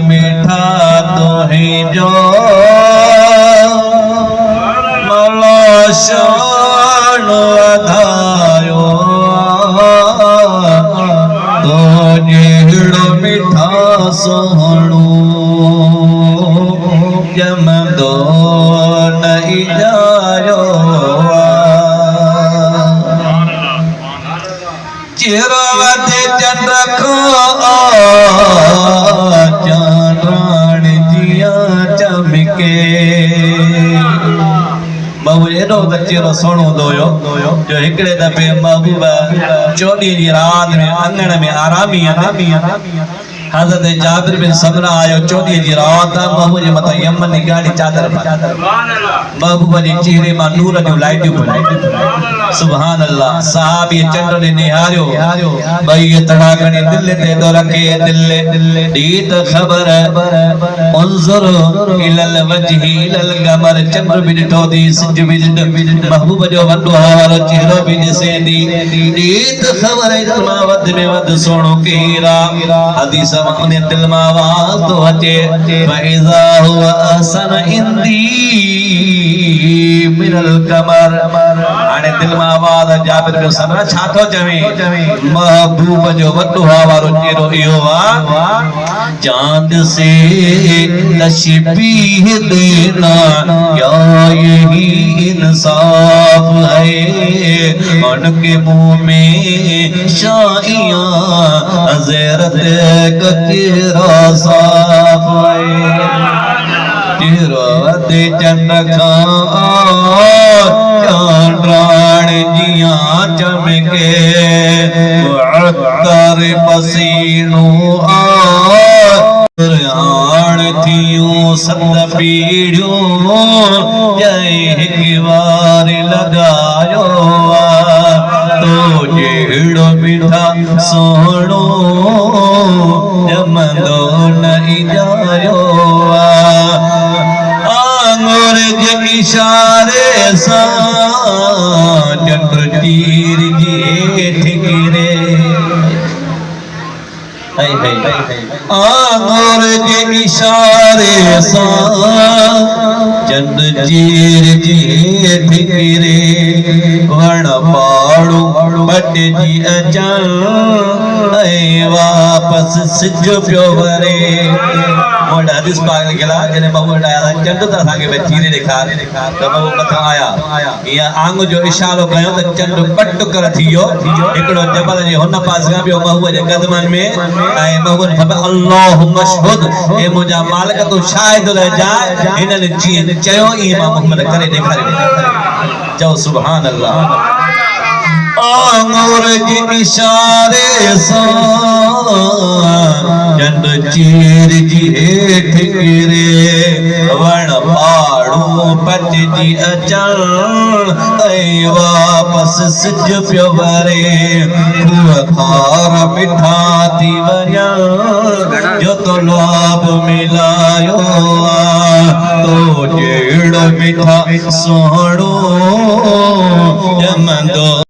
मीठा तो है जो मलाशान अधायो तो जेड़ो मीठा सोहणो जमदो नहीं जायो चिरवते चंद्रखो चांद्राण जिया चमके बाबू एडो तचेरो सोनो दोयो जो हिकड़े दफे महबूबा चोडी जी रात में अंगण में आरामी हजरत जाबिर बिन समरा आयो चोडी जी रात महबूब जे मथा यमन की गाड़ी चादर महबूबा जी चेहरे में नूर जो लाइट सुभान अल्लाह सहाबी चंड ने निहारियो भाई ये तड़ाकनी दिल ते तो रखे दिल दीत खबर उनजुर इलल वजही इलल कमर चंद्र भी ॾिठो दी सिज भी महबूब जो वॾो हारो चेहरो भी ॾिसे दी दीत खबर इल्मा वध में वध सोणो केरा हदीस में दिल में आवाज तो अचे फइज़ा हुवा अहसन इंदी मिनल कमर हाने दिल में आवाज जाबिर बिन समरा छा थो चवे महबूब जो वॾो हारो चेहरो इहो वा चांद से तशबीह देना क्या यही इंसाफ है उनके मुंह में शाइयां ज़ेरत का चेहरा साफ है चिरवते चंद्रखा चांद्राण जिया चमके मुअत्तर पसीनो आण थियूं सत पीढ़ियूं जय हिक बार लगायो तो जेड़ो मीठा सोहणो जमंदो नहीं जायो आंगुर जे इशारे सा चंद्र चीर जी ठिकरे आंगुर जे इशारे सा चंद्र चीर जी ठिकरे वण पाड़ू बट जी अचन वापस सिज पियो वरे मोड़ हदीस पाक लिखला जने बाबू आया चंद त असांखे भई चीरे ॾेखार त बाबू मथां आया या आंग जो इशारो कयो त चंद पट कर थियो हिकड़ो जबल जे हुन पासे ॿियो महबूब जे कदमनि में ऐं महबूब फरमायो अल्लाहु मशहुद ए मुंहिंजा मालिक तूं शाहिद रहिजा हिननि जीअं चयो ईअं मां मुहम्मद करे ॾेखारे चओ सुभान अल्लाह आंगुर के इशारे सा चंद चीर जी हेठ गिरे वण पाड़ू पट जी अचन वापस सिज पियो वरे खार मिठा थी वञण जो तो लाभ मिलायो तो जेड़ मिठा सोहणो जमंदो